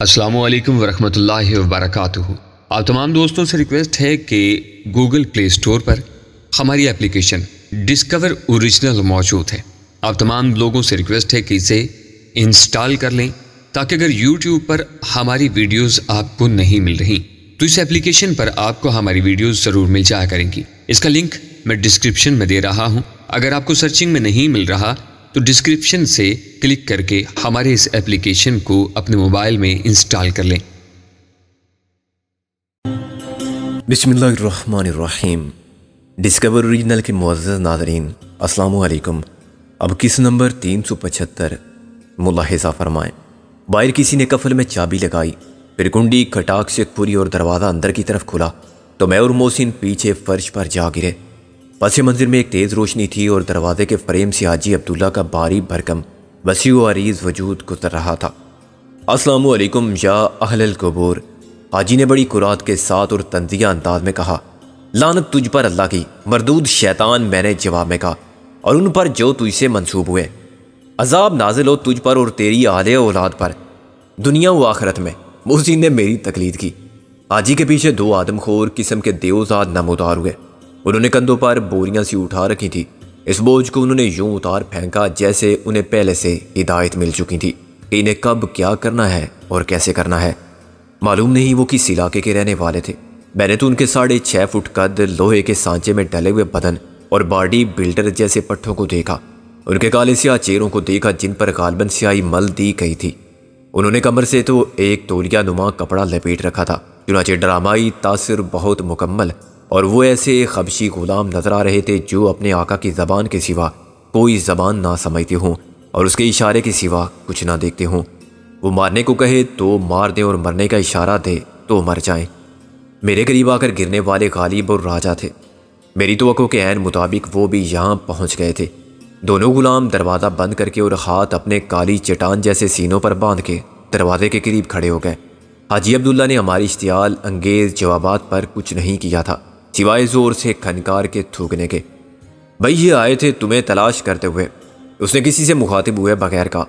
السلام علیکم ورحمۃ اللہ وبرکاتہ۔ آپ تمام دوستوں سے ریکویسٹ ہے کہ گوگل پلے اسٹور پر ہماری اپلیکیشن ڈسکور اوریجنل موجود ہے۔ آپ تمام لوگوں سے ریکویسٹ ہے کہ اسے انسٹال کر لیں تاکہ اگر یوٹیوب پر ہماری ویڈیوز آپ کو نہیں مل رہی تو اس اپلیکیشن پر آپ کو ہماری ویڈیوز ضرور مل جایا کریں گی۔ اس کا لنک میں ڈسکرپشن میں دے رہا ہوں۔ اگر آپ کو سرچنگ میں نہیں مل رہا تو ڈسکرپشن سے کلک کر کے ہمارے اس اپلیکیشن کو اپنے موبائل میں انسٹال کر لیں۔ بسم اللہ الرحمن الرحیم۔ ڈسکور اوریجنل کے معزز ناظرین السلام علیکم۔ اب کس نمبر 375 ملاحظہ فرمائیں۔ باہر کسی نے کفل میں چابی لگائی، پھر کنڈی کھٹاک سے کھلی اور دروازہ اندر کی طرف کھلا تو میں اور محسن پیچھے فرش پر جا گرے۔ پس منظر میں ایک تیز روشنی تھی اور دروازے کے فریم سے حاجی عبداللہ کا بھاری بھرکم وسیع و عریض وجود گزر رہا تھا۔ السلام علیکم یا اہل القبور، حاجی نے بڑی قرات کے ساتھ اور تنزیہ انداز میں کہا۔ لعنت تجھ پر اللہ کی، مردود شیطان، میں نے جواب میں کہا، اور ان پر جو تجھ سے منسوب ہوئے۔ عذاب نازل ہو تجھ پر اور تیری اہل اولاد پر، دنیا و آخرت میں۔ محسن نے میری تقلید کی۔ حاجی کے پیچھے دو آدم خور قسم کے دیوزاد نمودار ہوئے۔ انہوں نے کندھوں پر بوریاں سی اٹھا رکھی تھی۔ اس بوجھ کو انہوں نے یوں اتار پھینکا جیسے انہیں پہلے سے ہدایت مل چکی تھی کہ انہیں کب کیا کرنا ہے اور کیسے کرنا ہے۔ معلوم نہیں وہ کس علاقے کے رہنے والے تھے۔ میں نے تو ان کے 6.5 فٹ قد، لوہے کے سانچے میں ڈلے ہوئے بدن اور باڈی بلڈر جیسے پٹھوں کو دیکھا۔ ان کے کالے سیاہ چہروں کو دیکھا جن پر غالباً سیاہی مل دی گئی تھی۔ انہوں نے کمر سے تو ایک تولیہ نما کپڑا لپیٹ رکھا تھا، چنانچہ ڈرامائی تاثر بہت مکمل، اور وہ ایسے خبشی غلام نظر آ رہے تھے جو اپنے آقا کی زبان کے سوا کوئی زبان نہ سمجھتے ہوں اور اس کے اشارے کے سوا کچھ نہ دیکھتے ہوں۔ وہ مارنے کو کہے تو مار دیں اور مرنے کا اشارہ دے تو مر جائیں۔ میرے قریب آ کر گرنے والے غالب اور راجہ تھے۔ میری توقع کے عین مطابق وہ بھی یہاں پہنچ گئے تھے۔ دونوں غلام دروازہ بند کر کے اور ہاتھ اپنے کالی چٹان جیسے سینوں پر باندھ کے دروازے کے قریب کھڑے ہو گئے۔ حاجی عبداللہ نے ہماری اشتعال انگیز جوابات پر کچھ نہیں کیا تھا سوائے زور سے کھنکار کے تھوکنے کے۔ بھائی یہ آئے تھے تمہیں تلاش کرتے ہوئے، اس نے کسی سے مخاطب ہوئے بغیر کہا۔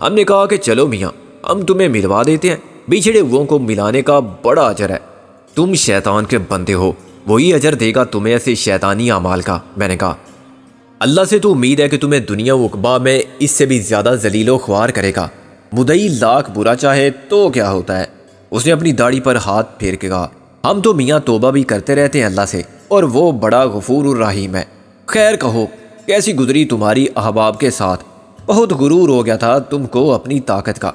ہم نے کہا کہ چلو میاں، ہم تمہیں ملوا دیتے ہیں، بچھڑے ہوئوں کو ملانے کا بڑا اجر ہے۔ تم شیطان کے بندے ہو، وہی اجر دے گا تمہیں ایسے شیطانی اعمال کا۔ میں نے کہا اللہ سے تو امید ہے کہ تمہیں دنیا و عقبہ میں اس سے بھی زیادہ ذلیل و خوار کرے گا۔ مدعی لاکھ برا چاہے تو کیا ہوتا ہے؟ اس نے اپنی داڑھی پر ہاتھ پھیر کے کہا۔ ہم تو میاں توبہ بھی کرتے رہتے ہیں اللہ سے، اور وہ بڑا غفور الرحیم ہے۔ خیر کہو، کیسی گزری تمہاری احباب کے ساتھ؟ بہت غرور ہو گیا تھا تم کو اپنی طاقت کا،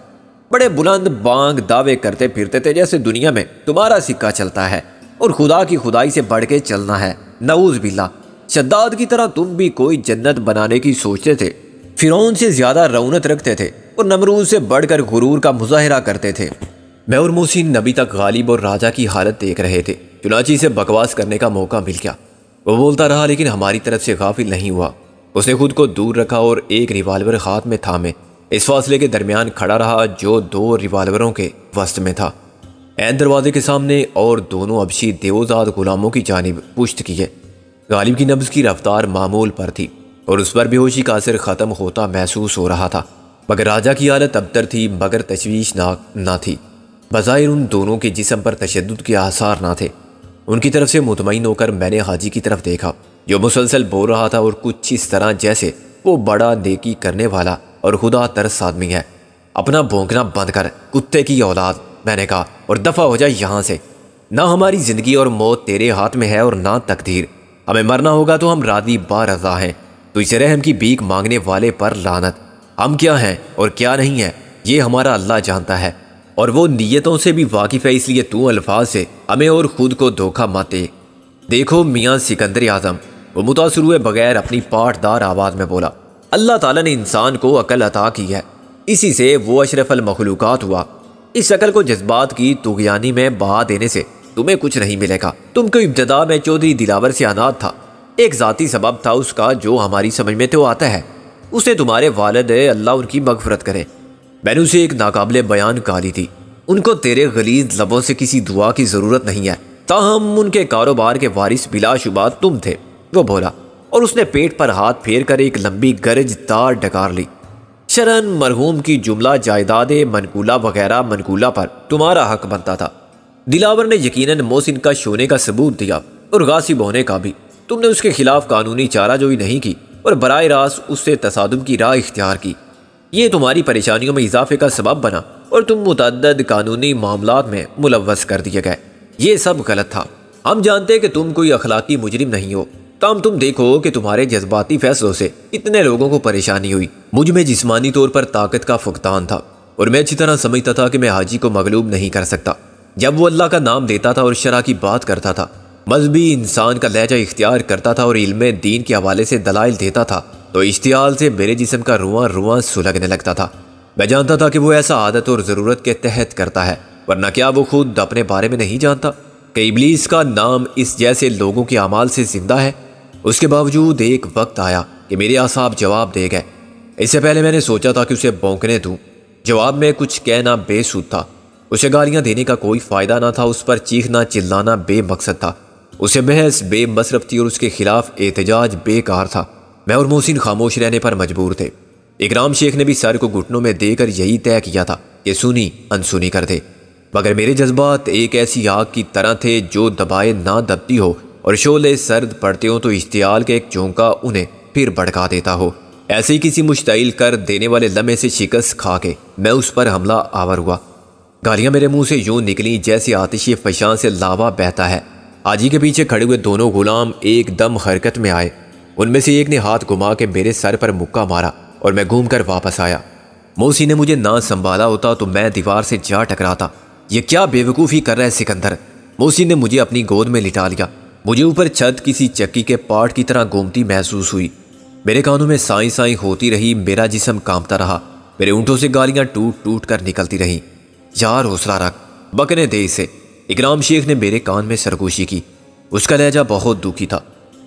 بڑے بلند بانگ دعوے کرتے پھرتے تھے جیسے دنیا میں تمہارا سکہ چلتا ہے اور خدا کی خدائی سے بڑھ کے چلنا ہے۔ نعوذ باللہ، شداد کی طرح تم بھی کوئی جنت بنانے کی سوچتے تھے، فرعون سے زیادہ رونت رکھتے تھے اور نمرود سے بڑھ کر غرور کا مظاہرہ کرتے تھے۔ میں اور محسن نبی تک غالب اور راجہ کی حالت دیکھ رہے تھے، چنانچہ اسے بکواس کرنے کا موقع مل گیا۔ وہ بولتا رہا لیکن ہماری طرف سے غافل نہیں ہوا۔ اس نے خود کو دور رکھا اور ایک ریوالور ہاتھ میں تھامے اس فاصلے کے درمیان کھڑا رہا جو دو ریوالوروں کے وسط میں تھا، عین دروازے کے سامنے، اور دونوں حبشی دیوزاد غلاموں کی جانب پشت کیے۔ غالب کی نبض کی رفتار معمول پر تھی اور اس پر بے ہوشی کا اثر ختم ہوتا محسوس ہو رہا تھا، مگر راجہ کی حالت ابتر تھی مگر تشویشناک نہ تھی۔ بظاہر ان دونوں کے جسم پر تشدد کے آثار نہ تھے۔ ان کی طرف سے مطمئن ہو کر میں نے حاجی کی طرف دیکھا جو مسلسل بول رہا تھا اور کچھ اس طرح جیسے وہ بڑا نیکی کرنے والا اور خدا ترس آدمی ہے۔ اپنا بھونکنا بند کر کتے کی اولاد، میں نے کہا، اور دفع ہو جائے یہاں سے۔ نہ ہماری زندگی اور موت تیرے ہاتھ میں ہے اور نہ تقدیر۔ ہمیں مرنا ہوگا تو ہم راضی با رضا ہیں، تو اسے رحم کی بھیک مانگنے والے پر لعنت۔ ہم کیا ہیں اور کیا نہیں ہیں یہ ہمارا اللہ جانتا ہے، اور وہ نیتوں سے بھی واقف ہے، اس لیے تو الفاظ سے ہمیں اور خود کو دھوکہ مت دے۔ دیکھو میاں سکندر اعظم، وہ متاثر ہوئے بغیر اپنی پاٹ دار آواز میں بولا، اللہ تعالیٰ نے انسان کو عقل عطا کی ہے، اسی سے وہ اشرف المخلوقات ہوا۔ اس عقل کو جذبات کی طغیانی میں بہا دینے سے تمہیں کچھ نہیں ملے گا۔ تم کو ابتدا میں چودھری دلاور سے عناد تھا، ایک ذاتی سبب تھا اس کا جو ہماری سمجھ میں تو آتا ہے۔ اس نے تمہارے والد، اللہ ان کی مغفرت کرے، میں نے اسے ایک ناقابل بیان گالی دی۔ ان کو تیرے غلیظ لبوں سے کسی دعا کی ضرورت نہیں ہے، تاہم ان کے کاروبار کے وارث بلا شبہ تم تھے، وہ بولا، اور اس نے پیٹ پر ہاتھ پھیر کر ایک لمبی گرج دار ڈکار لی۔ شرعاً مرحوم کی جملہ جائیداد منقولہ وغیرہ منقولہ پر تمہارا حق بنتا تھا۔ دلاور نے یقیناً محسن کا شونے کا ثبوت دیا اور غاصب ہونے کا بھی۔ تم نے اس کے خلاف قانونی چارہ جوئی نہیں کی اور براہ راست اس سے تصادم کی راہ اختیار کی۔ یہ تمہاری پریشانیوں میں اضافے کا سبب بنا اور تم متعدد قانونی معاملات میں ملوث کر دیے گئے۔ یہ سب غلط تھا۔ ہم جانتے کہ تم کوئی اخلاقی مجرم نہیں ہو، تاہم تم دیکھو کہ تمہارے جذباتی فیصلوں سے اتنے لوگوں کو پریشانی ہوئی۔ مجھ میں جسمانی طور پر طاقت کا فقدان تھا اور میں اچھی طرح سمجھتا تھا کہ میں حاجی کو مغلوب نہیں کر سکتا۔ جب وہ اللہ کا نام لیتا تھا اور شرع کی بات کرتا تھا، مذہبی انسان کا لہجہ اختیار کرتا تھا اور علم دین کے حوالے سے دلائل دیتا تھا، تو اشتعال سے میرے جسم کا رواں رواں سلگنے لگتا تھا۔ میں جانتا تھا کہ وہ ایسا عادت اور ضرورت کے تحت کرتا ہے، ورنہ کیا وہ خود اپنے بارے میں نہیں جانتا کہ ابلیس کا نام اس جیسے لوگوں کے اعمال سے زندہ ہے؟ اس کے باوجود ایک وقت آیا کہ میرے اعصاب جواب دے گئے۔ اس سے پہلے میں نے سوچا تھا کہ اسے بونکنے دوں، جواب میں کچھ کہنا بے سود تھا۔ اسے گالیاں دینے کا کوئی فائدہ نہ تھا، اس پر چیخنا چلانا بے مقصد تھا، اسے بحث بے مصرف تھی اور اس کے خلاف احتجاج بے کار تھا۔ میں اور محسن خاموش رہنے پر مجبور تھے۔ اکرام شیخ نے بھی سر کو گھٹنوں میں دے کر یہی طے کیا تھا کہ سنی انسنی کر دے، مگر میرے جذبات ایک ایسی آگ کی طرح تھے جو دبائے نہ دبتی ہو اور شعلے سرد پڑتے ہوں تو اشتعال کے ایک چونکا انہیں پھر بھڑکا دیتا ہو۔ ایسے ہی کسی مشتعل کر دینے والے لمحے سے شکست کھا کے میں اس پر حملہ آور ہوا۔ گالیاں میرے منہ سے یوں نکلیں جیسے آتش فشاں سے لاوا بہتا ہے۔ حاجی کے پیچھے کھڑے ہوئے دونوں غلام ایک دم حرکت میں آئے۔ ان میں سے ایک نے ہاتھ گھما کے میرے سر پر مکہ مارا اور میں گھوم کر واپس آیا۔ موسی نے مجھے نہ سنبھالا ہوتا تو میں دیوار سے جا ٹکراتا۔ یہ کیا بے وقوفی کر رہا ہے سکندر؟ موسی نے مجھے اپنی گود میں لٹا لیا۔ مجھے اوپر چھت کسی چکی کے پارٹ کی طرح گھومتی محسوس ہوئی۔ میرے کانوں میں سائیں سائیں ہوتی رہی، میرا جسم کانپتا رہا، میرے اونٹوں سے گالیاں ٹوٹ ٹوٹ کر نکلتی رہیں۔ یار حوصلہ رکھ، بکنے دے اسے۔ اکرام شیخ نے میرے کان میں سرگوشی کی۔ اس کا لہجہ بہت دکھی تھا۔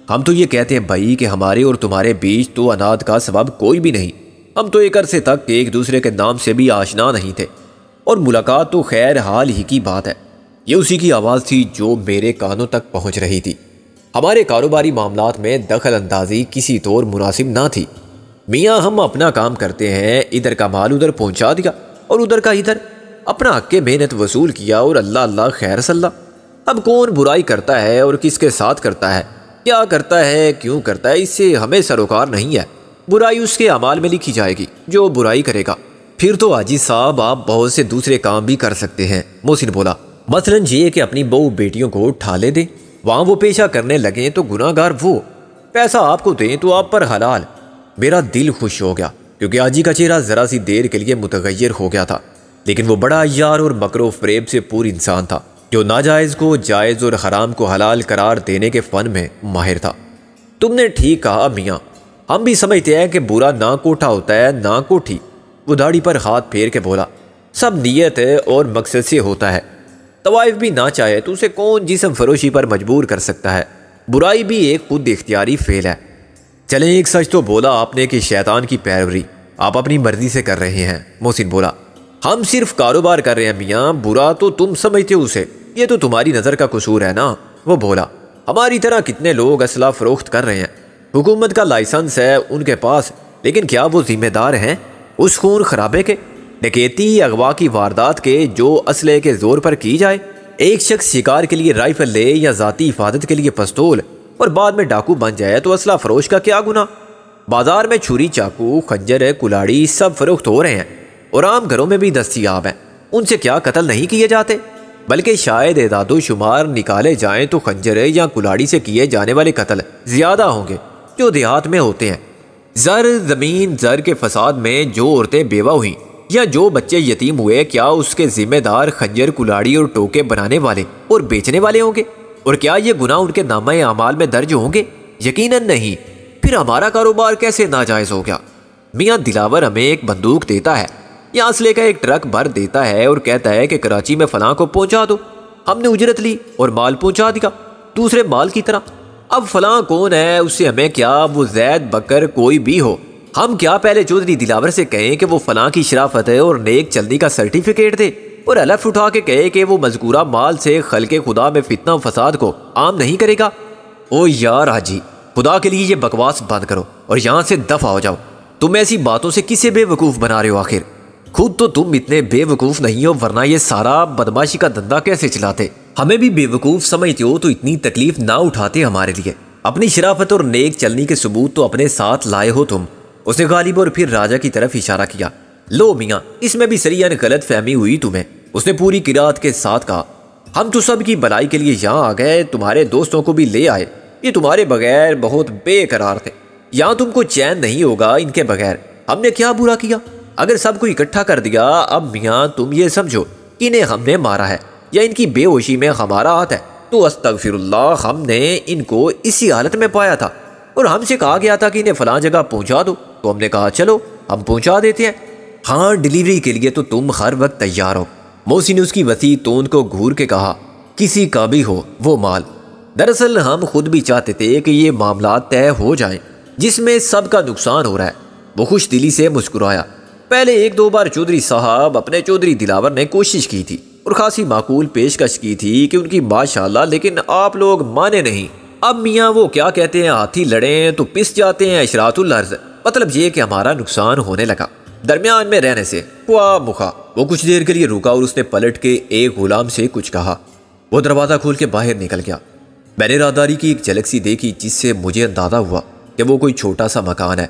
ہم تو یہ کہتے ہیں بھائی کہ ہمارے اور تمہارے بیچ تو اناد کا سبب کوئی بھی نہیں۔ ہم تو ایک عرصے تک ایک دوسرے کے نام سے بھی آشنا نہیں تھے، اور ملاقات تو خیر حال ہی کی بات ہے۔ یہ اسی کی آواز تھی جو میرے کانوں تک پہنچ رہی تھی۔ ہمارے کاروباری معاملات میں دخل اندازی کسی طور مناسب نہ تھی۔ میاں ہم اپنا کام کرتے ہیں، ادھر کا مال ادھر پہنچا دیا اور ادھر کا ادھر، اپنا حق کے محنت وصول کیا اور اللہ اللہ خیر صلی۔ اب کون برائی کرتا ہے اور کس کے ساتھ کرتا ہے، کیا کرتا ہے، کیوں کرتا ہے، اس سے ہمیں سروکار نہیں ہے۔ برائی اس کے اعمال میں لکھی جائے گی جو برائی کرے گا۔ پھر تو حاجی صاحب آپ بہت سے دوسرے کام بھی کر سکتے ہیں، محسن بولا۔ مثلاً یہ کہ اپنی بہو بیٹیوں کو ٹھالے دیں، وہاں وہ پیشہ کرنے لگیں تو گناہ گار وہ، پیسہ آپ کو دیں تو آپ پر حلال۔ میرا دل خوش ہو گیا کیونکہ حاجی کا چہرہ ذرا سی دیر کے لیے متغیر ہو گیا تھا، لیکن وہ بڑا عیار اور مکر و فریب سے پور انسان تھا جو ناجائز کو جائز اور حرام کو حلال قرار دینے کے فن میں ماہر تھا۔ تم نے ٹھیک کہا میاں، ہم بھی سمجھتے ہیں کہ برا نہ کوٹھا ہوتا ہے نہ کوٹھی۔ وہ داڑھی پر ہاتھ پھیر کے بولا، سب نیت ہے اور مقصد سے ہوتا ہے۔ طوائف بھی نہ چاہے تو اسے کون جسم فروشی پر مجبور کر سکتا ہے؟ برائی بھی ایک خود اختیاری فعل ہے۔ چلیں ایک سچ تو بولا آپ نے کہ شیطان کی پیروی آپ اپنی مرضی سے کر رہے ہیں، محسن بولا۔ ہم صرف کاروبار کر رہے ہیں میاں، برا تو تم سمجھتے ہو اسے، یہ تو تمہاری نظر کا قصور ہے نا، وہ بولا۔ ہماری طرح کتنے لوگ اسلحہ فروخت کر رہے ہیں، حکومت کا لائسنس ہے ان کے پاس، لیکن کیا وہ ذمہ دار ہیں اس خون خرابے کے، ڈکیتی اغوا کی واردات کے جو اسلحے کے زور پر کی جائے؟ ایک شخص شکار کے لیے رائفل لے یا ذاتی حفاظت کے لیے پستول اور بعد میں ڈاکو بن جائے تو اسلحہ فروش کا کیا گناہ؟ بازار میں چھری چاقو خنجر کلاڑی سب فروخت ہو رہے ہیں اور عام گھروں میں بھی دستیاب ہیں، ان سے کیا قتل نہیں کیے جاتے؟ بلکہ شاید اعداد و شمار نکالے جائیں تو خنجر یا کلاڑی سے کیے جانے والے قتل زیادہ ہوں گے جو دیہات میں ہوتے ہیں۔ زمین زر کے فساد میں جو عورتیں بیوہ ہوئیں یا جو بچے یتیم ہوئے، کیا اس کے ذمہ دار خنجر کلاڑی اور ٹوکے بنانے والے اور بیچنے والے ہوں گے؟ اور کیا یہ گناہ ان کے نامہ اعمال میں درج ہوں گے؟ یقیناً نہیں۔ پھر ہمارا کاروبار کیسے ناجائز ہو گیا؟ میاں دلاور ہمیں ایک بندوق دیتا ہے یا اسلحے کا ایک ٹرک بھر دیتا ہے اور کہتا ہے کہ کراچی میں فلاں کو پہنچا دو، ہم نے اجرت لی اور مال پہنچا دیا دوسرے مال کی طرح۔ اب فلاں کون ہے اس سے ہمیں کیا، وہ زید بکر کوئی بھی ہو، ہم کیا پہلے چودھری دلاور سے کہیں کہ وہ فلاں کی شرافت ہے اور نیک چلنی کا سرٹیفکیٹ دے، اور الف اٹھا کے کہے کہ وہ مذکورہ مال سے خلق خدا میں فتنہ و فساد کو عام نہیں کرے گا؟ او یار حاجی، خدا کے لیے یہ بکواس بند کرو اور یہاں سے دفع ہو جاؤ۔ تم ایسی باتوں سے کسے بے وقوف بنا رہے ہو؟ آخر خود تو تم اتنے بے وقوف نہیں ہو، ورنہ یہ سارا بدماشی کا دھندا کیسے چلاتے؟ ہمیں بھی بے وقوف سمجھتے ہو تو اتنی تکلیف نہ اٹھاتے ہمارے لیے۔ اپنی شرافت اور نیک چلنی کے ثبوت تو اپنے ساتھ لائے ہو تم۔ اس نے غالب اور پھر راجہ کی طرف اشارہ کیا۔ لو میاں، اس میں بھی سریعا غلط فہمی ہوئی تمہیں۔ اس نے پوری قرات کے ساتھ کہا، ہم تو سب کی بھلائی کے لیے یہاں آ گئے، تمہارے دوستوں کو بھی لے آئے، یہ تمہارے بغیر بہت بے قرار تھے، یہاں تم کو چین نہیں ہوگا ان کے بغیر۔ ہم نے کیا برا کیا؟ اگر سب کو اکٹھا کر دیا، اب میاں تم یہ سمجھو کہ انہیں ہم نے مارا ہے یا ان کی بے ہوشی میں ہمارا ہاتھ ہے، تو استغفر اللہ، ہم نے ان کو اسی حالت میں پایا تھا اور ہم سے کہا گیا تھا کہ انہیں فلاں جگہ پہنچا دو، تو ہم نے کہا چلو ہم پہنچا دیتے ہیں۔ ہاں، ڈیلیوری کے لیے تو تم ہر وقت تیار ہو۔ موسی نے اس کی وسیع توند کو گھور کے کہا، کسی کا بھی ہو وہ مال۔ دراصل ہم خود بھی چاہتے تھے کہ یہ معاملات طے ہو جائیں جس میں سب کا نقصان ہو رہا ہے۔ وہ خوش دلی سے مسکرایا۔ پہلے ایک دو بار چودھری صاحب اپنے چودھری دلاور نے کوشش کی تھی اور خاصی معقول پیشکش کی تھی کہ ان کی ماشاءاللہ، لیکن آپ لوگ مانے نہیں۔ اب میاں وہ کیا کہتے ہیں، ہاتھی لڑیں تو پس جاتے ہیں اشراط الارض، مطلب یہ کہ ہمارا نقصان ہونے لگا، درمیان میں رہنے سے ہوا مخا۔ وہ کچھ دیر کے لیے رکا اور اس نے پلٹ کے ایک غلام سے کچھ کہا۔ وہ دروازہ کھول کے باہر نکل گیا۔ میں نے راہداری کی ایک جھلک سی دیکھی جس سے مجھے اندازہ ہوا کہ وہ کوئی چھوٹا سا مکان ہے۔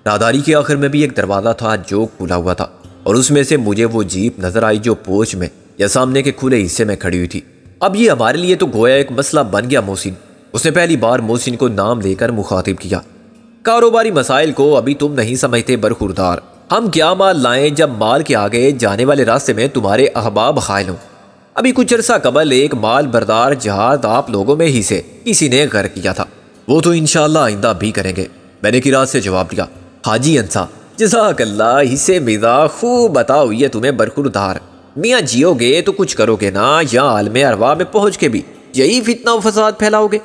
راہداری کے آخر میں بھی ایک دروازہ تھا جو کھلا ہوا تھا اور اس میں سے مجھے وہ جیپ نظر آئی جو پوچھ میں یا سامنے کے کھلے حصے میں کھڑی ہوئی تھی۔ اب یہ ہمارے لیے تو گویا ایک مسئلہ بن گیا محسن۔ اس نے پہلی بار محسن کو نام لے کر مخاطب کیا۔ کاروباری مسائل کو ابھی تم نہیں سمجھتے برخوردار۔ ہم کیا مال لائیں جب مال کے آگے جانے والے راستے میں تمہارے احباب حائل ہوں؟ ابھی کچھ عرصہ قبل ایک مال بردار جہاز آپ لوگوں میں ہی سے کسی نے غرق کیا تھا، وہ تو انشاءاللہ آئندہ بھی کریں گے۔ میں نے قرات سے جواب دیا، حاجی انسا جزاک اللہ، حصے میزا خوب عطا ہوئی ہے تمہیں برخوردار۔ میاں جیو گے تو کچھ کرو گے نا، یا عالم ارواح میں پہنچ کے بھی یہی فتنہ و فساد پھیلاؤ گے؟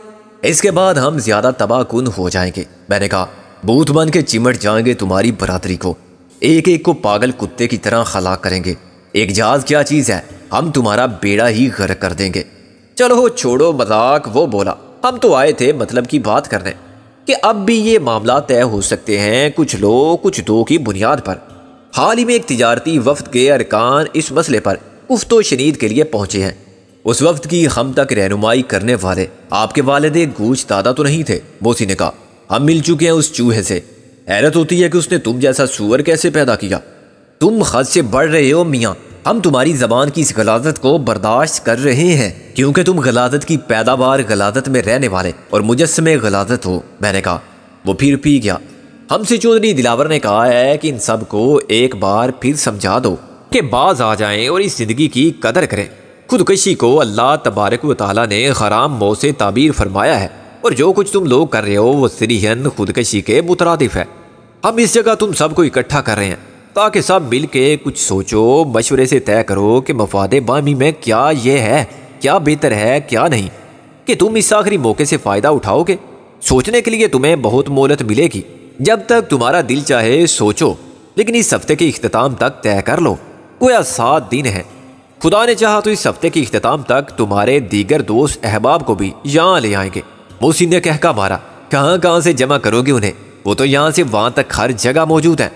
اس کے بعد ہم زیادہ تباہ کن ہو جائیں گے۔ میں نے کہا، بھوت بن کے چمٹ جائیں گے تمہاری برادری کو، ایک ایک کو پاگل کتے کی طرح ہلاک کریں گے۔ ایک جہاز کیا چیز ہے، ہم تمہارا بیڑا ہی غرق کر دیں گے۔ چلو چھوڑو مذاق، وہ بولا، ہم تو آئے تھے مطلب کی بات کرنے کہ اب بھی یہ معاملات طے ہو سکتے ہیں کچھ لو کچھ دو کی بنیاد پر۔ حال ہی میں ایک تجارتی وفد کے ارکان اس مسئلے پر گفت و شنید کے لیے پہنچے ہیں۔ اس وفد کی ہم تک رہنمائی کرنے والے آپ کے والد گوش دادا تو نہیں تھے؟ موسی نے کہا، ہم مل چکے ہیں اس چوہے سے۔ حیرت ہوتی ہے کہ اس نے تم جیسا سور کیسے پیدا کیا۔ تم حد سے بڑھ رہے ہو میاں، ہم تمہاری زبان کی اس غلاظت کو برداشت کر رہے ہیں کیونکہ تم غلاظت کی پیداوار، غلاظت میں رہنے والے اور مجسمے غلاظت ہو۔ میں نے کہا، وہ پھر پی گیا۔ ہم سے چودھری دلاور نے کہا ہے کہ ان سب کو ایک بار پھر سمجھا دو کہ باز آ جائیں اور اس زندگی کی قدر کریں۔ خودکشی کو اللہ تبارک و تعالیٰ نے حرام موت سے تعبیر فرمایا ہے، اور جو کچھ تم لوگ کر رہے ہو وہ صریحاً خودکشی کے مترادف ہے۔ ہم اس جگہ تم سب کو اکٹھا کر رہے ہیں تاکہ سب مل کے کچھ سوچو، مشورے سے طے کرو کہ مفاد بامی میں کیا یہ ہے، کیا بہتر ہے، کیا نہیں، کہ تم اس آخری موقع سے فائدہ اٹھاؤ گے۔ سوچنے کے لیے تمہیں بہت مہلت ملے گی، جب تک تمہارا دل چاہے سوچو، لیکن اس ہفتے کے اختتام تک طے کر لو۔ گویا 7 دن ہے، خدا نے چاہا تو اس ہفتے کے اختتام تک تمہارے دیگر دوست احباب کو بھی یہاں لے آئیں گے۔ محسن نے کہہ مارا، کہاں سے جمع کرو گے انہیں؟ وہ تو یہاں سے وہاں تک ہر جگہ موجود ہیں۔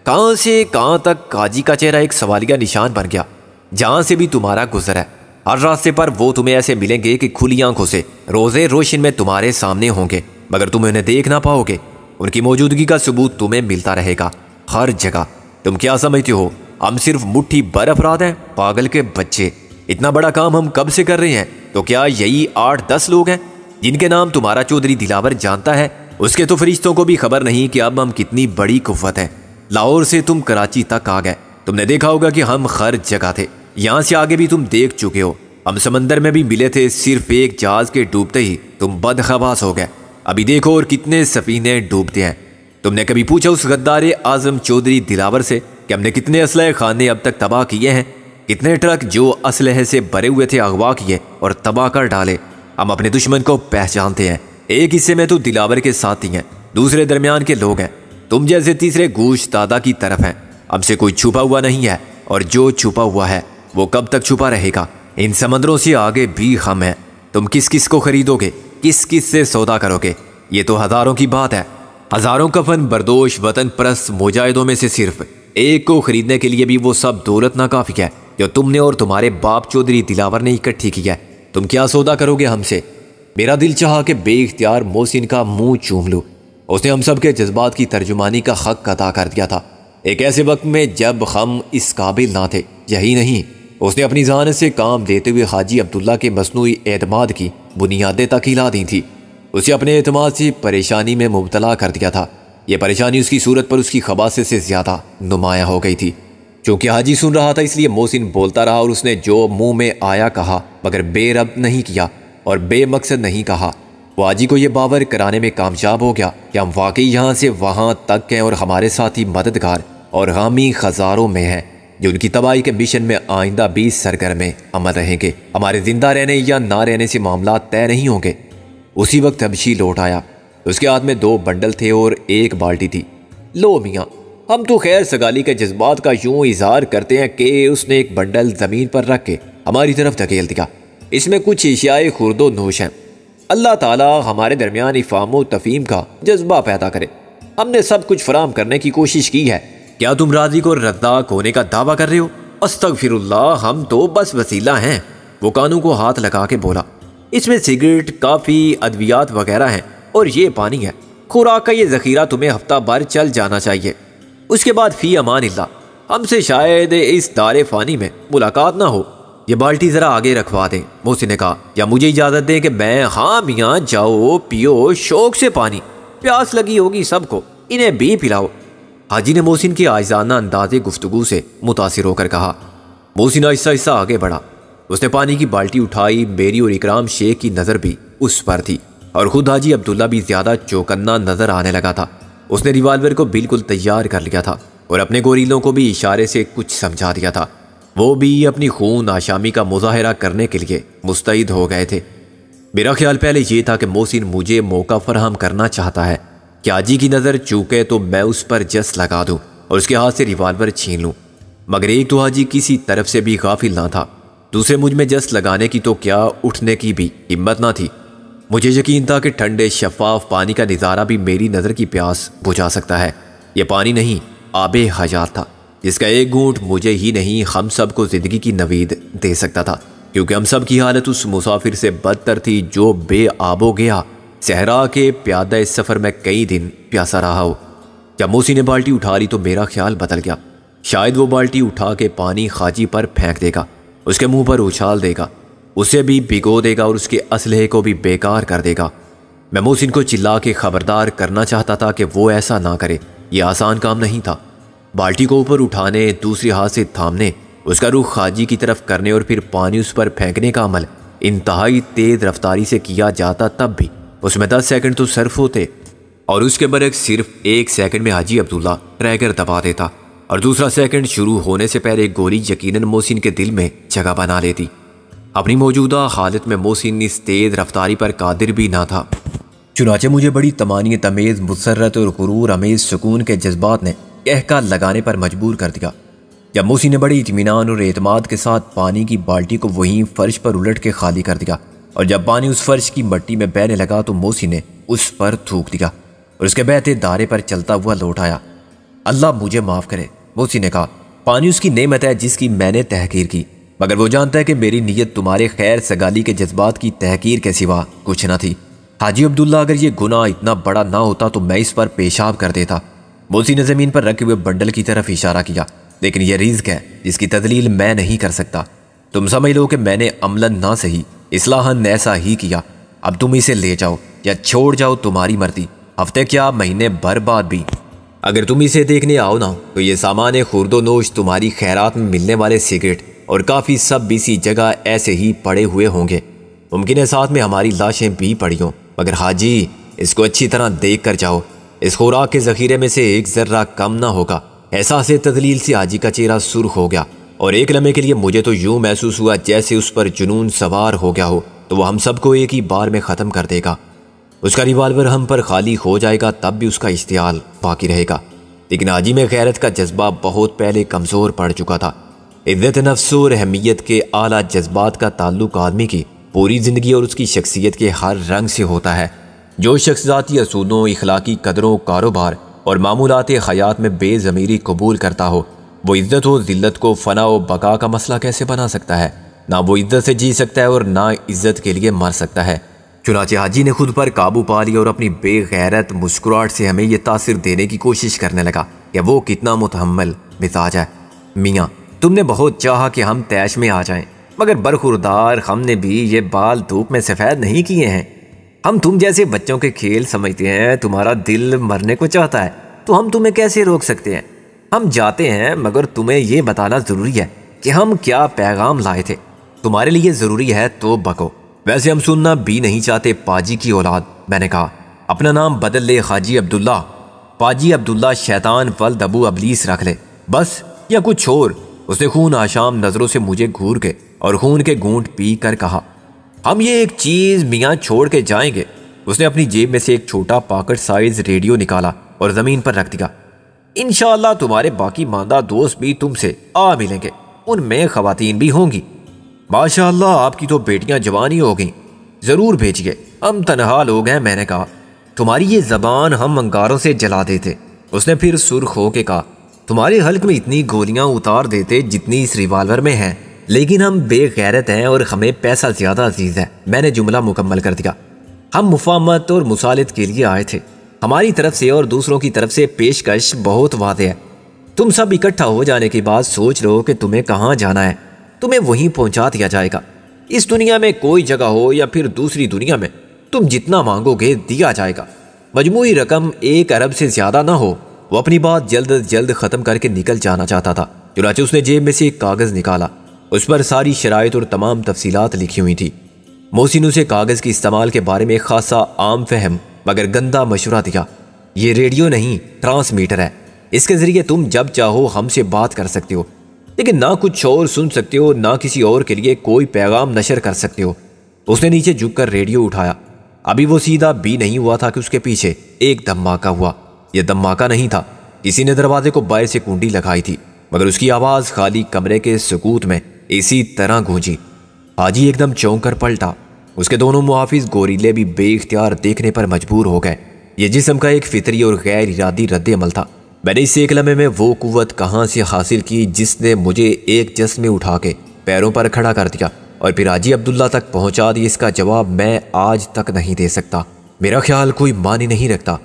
کہاں سے کہاں تک قاضی کا چہرہ ایک سوالیہ نشان بن گیا۔ جہاں سے بھی تمہارا گزر ہے، ہر راستے پر وہ تمہیں ایسے ملیں گے کہ کھلی آنکھوں سے روزے روشن میں تمہارے سامنے ہوں گے، مگر تم انہیں دیکھ نہ پاؤ گے۔ ان کی موجودگی کا ثبوت تمہیں ملتا رہے گا ہر جگہ۔ تم کیا سمجھتے ہو ہم صرف مٹھی بھر افراد ہیں؟ پاگل کے بچے، اتنا بڑا کام ہم کب سے کر رہے ہیں؟ تو کیا یہی 8-10 لوگ ہیں جن کے نام تمہارا چودھری دلاور جانتا ہے؟ اس کے تو فرشتوں کو بھی خبر نہیں کہ اب ہم کتنی بڑی قوت ہیں۔ لاہور سے تم کراچی تک آ گئے، تم نے دیکھا ہوگا کہ ہم ہر جگہ تھے۔ یہاں سے آگے بھی تم دیکھ چکے ہو، ہم سمندر میں بھی ملے تھے، صرف ایک جہاز کے ڈوبتے ہی تم بدحواس ہو گئے۔ ابھی دیکھو اور کتنے سفینے ڈوبتے ہیں۔ تم نے کبھی پوچھا اس غدار اعظم چودھری دلاور سے کہ ہم نے کتنے اسلحہ خانے اب تک تباہ کیے ہیں؟ کتنے ٹرک جو اسلحے سے بھرے ہوئے تھے اغوا کیے اور تباہ کر ڈالے؟ ہم اپنے دشمن کو پہچانتے ہیں۔ ایک حصے میں تو دلاور کے ساتھی ہیں، دوسرے درمیان کے لوگ ہیں، تم جیسے تیسرے گوش دادا کی طرف ہیں۔ ہم سے کوئی چھپا ہوا نہیں ہے، اور جو چھپا ہوا ہے وہ کب تک چھپا رہے گا؟ ان سمندروں سے آگے بھی ہم ہیں۔ تم کس کس کو خریدو گے، کس کس سے سودا کرو گے؟ یہ تو ہزاروں کی بات ہے۔ ہزاروں کفن بردوش وطن پرست مجاہدوں میں سے صرف ایک کو خریدنے کے لیے بھی وہ سب دولت نہ کافی ہے جو تم نے اور تمہارے باپ چودھری دلاور نے اکٹھی کی ہے۔ تم کیا سودا کرو گے ہم سے؟ میرا دل چاہا کہ بے اختیار محسن کا منہ چوم لوں۔ اس نے ہم سب کے جذبات کی ترجمانی کا حق ادا کر دیا تھا، ایک ایسے وقت میں جب ہم اس قابل نہ تھے۔ یہی نہیں، اس نے اپنی ذہانت سے کام لیتے ہوئے حاجی عبداللہ کے مصنوعی اعتماد کی بنیادیں تک ہلا دی تھی۔ اسے اپنے اعتماد سے پریشانی میں مبتلا کر دیا تھا۔ یہ پریشانی اس کی صورت پر اس کی خباثت سے زیادہ نمایاں ہو گئی تھی۔ چونکہ حاجی سن رہا تھا اس لیے محسن بولتا رہا، اور اس نے جو منہ میں آیا کہا، مگر بے رب نہیں کیا اور بے مقصد نہیں کہا۔ وہ حاجی کو یہ باور کرانے میں کامیاب ہو گیا کہ ہم واقعی یہاں سے وہاں تک ہیں اور ہمارے ساتھی مددگار اور غامی ہزاروں میں ہیں جو ان کی تباہی کے مشن میں آئندہ بھی سرگرم عمل رہیں گے۔ ہمارے زندہ رہنے یا نہ رہنے سے معاملات طے نہیں ہوں گے۔ اسی وقت حبشی لوٹ آیا۔ اس کے ہاتھ میں 2 بنڈل تھے اور 1 بالٹی تھی۔ لو میاں، ہم تو خیر سگالی کے جذبات کا یوں اظہار کرتے ہیں کہ اس نے ایک بنڈل زمین پر رکھ کے ہماری طرف دھکیل دیا۔ اس میں کچھ اشیاء خرد و نوش ہیں۔ اللہ تعالیٰ ہمارے درمیان افہام و تفہیم کا جذبہ پیدا کرے۔ ہم نے سب کچھ فراہم کرنے کی کوشش کی ہے۔ کیا تم راضی کو رزاق ہونے کا دعویٰ کر رہے ہو؟ استغفر اللہ، ہم تو بس وسیلہ ہیں۔ وہ کانوں کو ہاتھ لگا کے بولا، اس میں سگریٹ، کافی، ادویات وغیرہ ہیں اور یہ پانی ہے۔ خوراک کا یہ ذخیرہ تمہیں ہفتہ بھر چل جانا چاہیے۔ اس کے بعد فی امان اللہ، ہم سے شاید اس دار فانی میں ملاقات نہ ہو۔ یہ بالٹی ذرا آگے رکھوا دیں، محسن نے کہا، یا مجھے اجازت دیں کہ میں… ہاں میاں، جاؤ پیو شوق سے پانی، پیاس لگی ہوگی سب کو، انہیں بھی پلاؤ۔ حاجی نے محسن کی عاجزانہ انداز گفتگو سے متاثر ہو کر کہا۔ محسن آہستہ آہستہ آگے بڑھا۔ اس نے پانی کی بالٹی اٹھائی۔ میری اور اکرام شیخ کی نظر بھی اس پر تھی اور خود حاجی عبداللہ بھی زیادہ چوکنا نظر آنے لگا تھا۔ اس نے ریوالور کو بالکل تیار کر لیا تھا اور اپنے گوریلوں کو بھی اشارے سے کچھ سمجھا دیا تھا۔ وہ بھی اپنی خون آشامی کا مظاہرہ کرنے کے لیے مستعد ہو گئے تھے۔ میرا خیال پہلے یہ تھا کہ محسن مجھے موقع فراہم کرنا چاہتا ہے کہ حاجی کی نظر چوکے تو میں اس پر جس لگا دوں اور اس کے ہاتھ سے ریوالور چھین لوں، مگر ایک تو حاجی کسی طرف سے بھی غافل نہ تھا، دوسرے مجھ میں جس لگانے کی تو کیا اٹھنے کی بھی ہمت نہ تھی۔ مجھے یقین تھا کہ ٹھنڈے شفاف پانی کا نظارہ بھی میری نظر کی پیاس بجھا سکتا ہے۔ یہ پانی نہیں، آب حیات تھا، جس کا ایک گھونٹ مجھے ہی نہیں ہم سب کو زندگی کی نوید دے سکتا تھا، کیونکہ ہم سب کی حالت اس مسافر سے بدتر تھی جو بے آب و گیا صحرا کے پیادہ اس سفر میں کئی دن پیاسا رہا ہو۔ جب موسی نے بالٹی اٹھا لی تو میرا خیال بدل گیا، شاید وہ بالٹی اٹھا کے پانی حاجی پر پھینک دے گا، اس کے منہ پر اچھال دے گا، اسے بھی بھگو دے گا اور اس کے اسلحے کو بھی بیکار کر دے گا۔ میں محسن کو چلا کے خبردار کرنا چاہتا تھا کہ وہ ایسا نہ کرے، یہ آسان کام نہیں تھا۔ بالٹی کو اوپر اٹھانے، دوسری ہاتھ سے تھامنے، اس کا رخ حاجی کی طرف کرنے اور پھر پانی اس پر پھینکنے کا عمل انتہائی تیز رفتاری سے کیا جاتا تب بھی اس میں 10 سیکنڈ تو صرف ہوتے، اور اس کے برعکس صرف 1 سیکنڈ میں حاجی عبداللہ ٹریگر دبا دیتا اور دوسرا سیکنڈ شروع ہونے سے پہلے گولی یقیناً محسن کے دل میں جگہ بنا لیتی۔ اپنی موجودہ حالت میں محسن اس تیز رفتاری پر قادر بھی نہ تھا، چنانچہ مجھے بڑی تمانیت امیز مسرت اور غرور امیز سکون کے جذبات نے کہکا لگانے پر مجبور کر دیا۔ جب محسن نے بڑی اطمینان اور اعتماد کے ساتھ پانی کی بالٹی کو وہیں فرش پر الٹ کے خالی کر دیا، اور جب پانی اس فرش کی مٹی میں بہنے لگا تو محسن نے اس پر تھوک دیا اور اس کے بہتے دارے پر چلتا ہوا لوٹ آیا۔ اللہ مجھے معاف کرے، محسن نے کہا، پانی اس کی نعمت ہے جس کی میں نے تحقیر کی، مگر وہ جانتا ہے کہ میری نیت تمہارے خیر سگالی کے جذبات کی تحقیر کے سوا کچھ نہ تھی۔ حاجی عبداللہ، اگر یہ گناہ اتنا بڑا نہ ہوتا تو میں اس پر پیشاب کر دیتا۔ محسن نے زمین پر رکھے ہوئے بنڈل کی طرف اشارہ کیا، لیکن یہ رزق ہے جس کی تدلیل میں نہیں کر سکتا۔ تم سمجھ لو کہ میں نے عملاً نہ صحیح اصلاحاً ایسا ہی کیا۔ اب تم اسے لے جاؤ یا چھوڑ جاؤ، تمہاری مرضی، ہفتے کیا مہینے بھر بعد بھی۔ اگر تم اسے دیکھنے آؤ نہ تو یہ سامان خورد و نوش، تمہاری خیرات میں ملنے والے سگریٹ اور کافی سب بھی اسی جگہ ایسے ہی پڑے ہوئے ہوں گے۔ ممکن ہے ساتھ میں ہماری لاشیں بھی پڑی ہوں، مگر حاجی اس کو اچھی طرح دیکھ کر جاؤ، اس خوراک کے ذخیرے میں سے ایک ذرہ کم نہ ہوگا۔ احساس تدلیل سے حاجی کا چہرہ سرخ ہو گیا، اور ایک لمحے کے لیے مجھے تو یوں محسوس ہوا جیسے اس پر جنون سوار ہو گیا ہو تو وہ ہم سب کو ایک ہی بار میں ختم کر دے گا۔ اس کا ریوالور ہم پر خالی ہو جائے گا تب بھی اس کا اشتعال باقی رہے گا، لیکن حاجی میں غیرت کا جذبہ بہت پہلے کمزور پڑ چکا تھا۔ عزت نفس اور اہمیت کے اعلیٰ جذبات کا تعلق آدمی کی پوری زندگی اور اس کی شخصیت کے ہر رنگ سے ہوتا ہے۔ جو شخص ذاتی اصولوں، اخلاقی قدروں، کاروبار اور معمولات حیات میں بے ضمیری قبول کرتا ہو، وہ عزت و ذلت کو فنا و بقا کا مسئلہ کیسے بنا سکتا ہے؟ نہ وہ عزت سے جی سکتا ہے اور نہ عزت کے لیے مر سکتا ہے۔ چنانچہ حاجی نے خود پر قابو پا لیا اور اپنی بے غیرت مسکراہٹ سے ہمیں یہ تاثر دینے کی کوشش کرنے لگا کہ وہ کتنا متحمل مزاج ہے۔ میاں، تم نے بہت چاہا کہ ہم طیش میں آ جائیں، مگر برخوردار ہم نے بھی یہ بال دھوپ میں سفید نہیں کیے ہیں۔ ہم تم جیسے بچوں کے کھیل سمجھتے ہیں، تمہارا دل مرنے کو چاہتا ہے تو ہم تمہیں کیسے روک سکتے ہیں؟ ہم جاتے ہیں، مگر تمہیں یہ بتانا ضروری ہے کہ ہم کیا پیغام لائے تھے۔ تمہارے لیے ضروری ہے تو بکو۔ ویسے ہم سننا بھی نہیں چاہتے پاجی کی اولاد، میں نے کہا۔ اپنا نام بدل لے حاجی عبداللہ، پاجی عبداللہ شیطان ولد ابو ابلیس رکھ لے بس، یا کچھ اور۔ اس نے خون آشام نظروں سے مجھے گھور کے اور خون کے گھونٹ پی کر کہا، ہم یہ ایک چیز میاں چھوڑ کے جائیں گے۔ اس نے اپنی جیب میں سے ایک چھوٹا پاکٹ سائز ریڈیو نکالا اور زمین پر رکھ دیا۔ انشاءاللہ تمہارے باقی ماندہ دوست بھی تم سے آ ملیں گے، ان میں خواتین بھی ہوں گی۔ ماشاءاللہ آپ کی تو بیٹیاں جوان ہی ہو گئیں، ضرور بھیجیے، ہم تنہا لوگ ہیں۔ میں نے کہا، تمہاری یہ زبان ہم انگاروں سے جلا دیتے۔ اس نے پھر سرخ ہو کے کہا، تمہارے حلق میں اتنی گولیاں اتار دیتے جتنی اس ریوالور میں ہیں، لیکن ہم بے غیرت ہیں اور ہمیں پیسہ زیادہ عزیز ہے۔ میں نے جملہ مکمل کر دیا۔ ہم مفاہمت اور مصالحت کے لیے آئے تھے، ہماری طرف سے اور دوسروں کی طرف سے پیشکش بہت واضح ہے۔ تم سب اکٹھا ہو جانے کے بعد سوچ لو کہ تمہیں کہاں جانا ہے، تمہیں وہیں پہنچا دیا جائے گا۔ اس دنیا میں کوئی جگہ ہو یا پھر دوسری دنیا میں، تم جتنا مانگو گے دیا جائے گا۔ مجموعی رقم 1 ارب سے زیادہ نہ ہو۔ وہ اپنی بات جلد از جلد ختم کر کے نکل جانا چاہتا تھا، چنانچہ اس نے جیب میں سے ایک کاغذ نکالا۔ اس پر ساری شرائط اور تمام تفصیلات لکھی ہوئی تھی۔ محسن اسے کاغذ کے استعمال کے بارے میں خاصا عام فہم مگر گندا مشورہ دیا۔ یہ ریڈیو نہیں، ٹرانسمیٹر ہے، اس کے ذریعے تم جب چاہو ہم سے بات کر سکتے ہو، لیکن نہ کچھ اور سن سکتے ہو، نہ کسی اور کے لیے کوئی پیغام نشر کر سکتے ہو۔ اس نے نیچے جھک کر ریڈیو اٹھایا۔ ابھی وہ سیدھا بھی نہیں ہوا تھا کہ اس کے پیچھے ایک دھماکہ ہوا۔ یہ دھماکہ نہیں تھا، کسی نے دروازے کو باہر سے کنڈی لگائی تھی، مگر اس کی آواز خالی کمرے کے سکوت میں اسی طرح گونجی۔ حاجی ایک دم چونک کر پلٹا۔ اس کے دونوں محافظ گوریلے بھی بے اختیار دیکھنے پر مجبور ہو گئے۔ یہ جسم کا ایک فطری اور غیر ارادی رد عمل تھا۔ میں نے اس ایک لمحے میں وہ قوت کہاں سے حاصل کی جس نے مجھے ایک جسم میں اٹھا کے پیروں پر کھڑا کر دیا اور پھر حاجی عبداللہ تک پہنچا دی، اس کا جواب میں آج تک نہیں دے سکتا۔ میرا خیال کوئی معنی نہیں رکھتا۔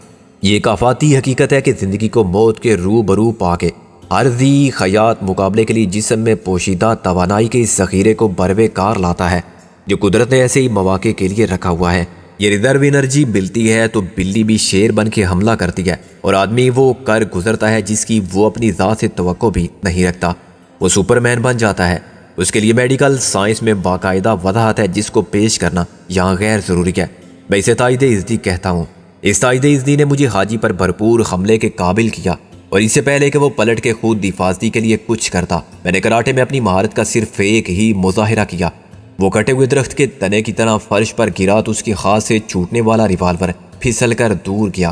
یہ ایک آفاتی حقیقت ہے کہ زندگی کو موت کے روبرو پا کے عارضی حیات مقابلے کے لیے جسم میں پوشیدہ توانائی کے اس ذخیرے کو بروے کار لاتا ہے جو قدرت نے ایسے ہی مواقع کے لیے رکھا ہوا ہے۔ یہ ریزرو انرجی ملتی ہے تو بلی بھی شیر بن کے حملہ کرتی ہے، اور آدمی وہ کر گزرتا ہے جس کی وہ اپنی ذات سے توقع بھی نہیں رکھتا۔ وہ سپر مین بن جاتا ہے۔ اس کے لیے میڈیکل سائنس میں باقاعدہ وضاحت ہے جس کو پیش کرنا یہاں غیر ضروری ہے۔ میں اسے تائید ازدی کہتا ہوں۔ اس تائید ازدی نے مجھے حاجی پر بھرپور حملے کے قابل کیا، اور اس سے پہلے کہ وہ پلٹ کے خود حفاظتی کے لیے کچھ کرتا، میں نے کراٹے میں اپنی مہارت کا صرف ایک ہی مظاہرہ کیا۔ وہ کٹے ہوئے درخت کے تنے کی طرح فرش پر گرا تو اس کے ہاتھ سے چھوٹنے والا ریوالور پھسل کر دور گیا۔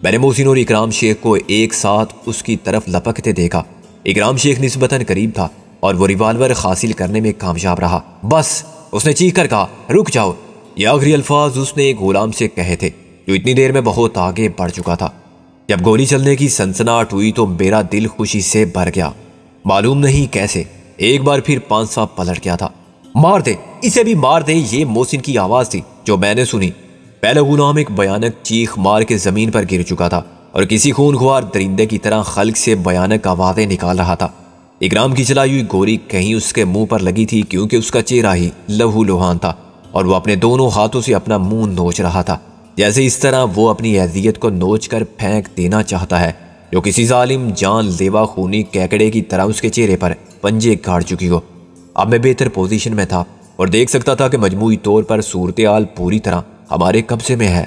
میں نے محسن اور اکرام شیخ کو ایک ساتھ اس کی طرف لپکتے دیکھا۔ اکرام شیخ نسبتاً قریب تھا اور وہ ریوالور حاصل کرنے میں کامیاب رہا۔ بس، اس نے چیخ کر کہا، رک جاؤ۔ یہ آخری الفاظ اس نے ایک غلام سے کہے تھے جو اتنی دیر میں بہت آگے بڑھ چکا تھا۔ جب گولی چلنے کی سنسناہٹ ہوئی تو میرا دل خوشی سے بھر گیا۔ معلوم نہیں کیسے ایک بار پھر پانسا پلٹ گیا تھا۔ مار دے، اسے بھی مار دے، یہ محسن کی آواز تھی جو میں نے سنی۔ پہلے غلام ایک بھیانک چیخ مار کے زمین پر گر چکا تھا اور کسی خونخوار درندے کی طرح خلق سے بھیانک آوازیں نکال رہا تھا۔ اکرام کی چلائی ہوئی گولی کہیں اس کے منہ پر لگی تھی کیونکہ اس کا چہرہ ہی لہو لوہان تھا اور وہ اپنے دونوں ہاتھوں سے اپنا منہ نوچ رہا تھا، جیسے اس طرح وہ اپنی اذیت کو نوچ کر پھینک دینا چاہتا ہے جو کسی ظالم جان لیوا خونی کیکڑے کی طرح اس کے چہرے پر پنجے گاڑ چکی ہو۔ اب میں بہتر پوزیشن میں تھا اور دیکھ سکتا تھا کہ مجموعی طور پر صورتحال پوری طرح ہمارے قبضے میں ہے۔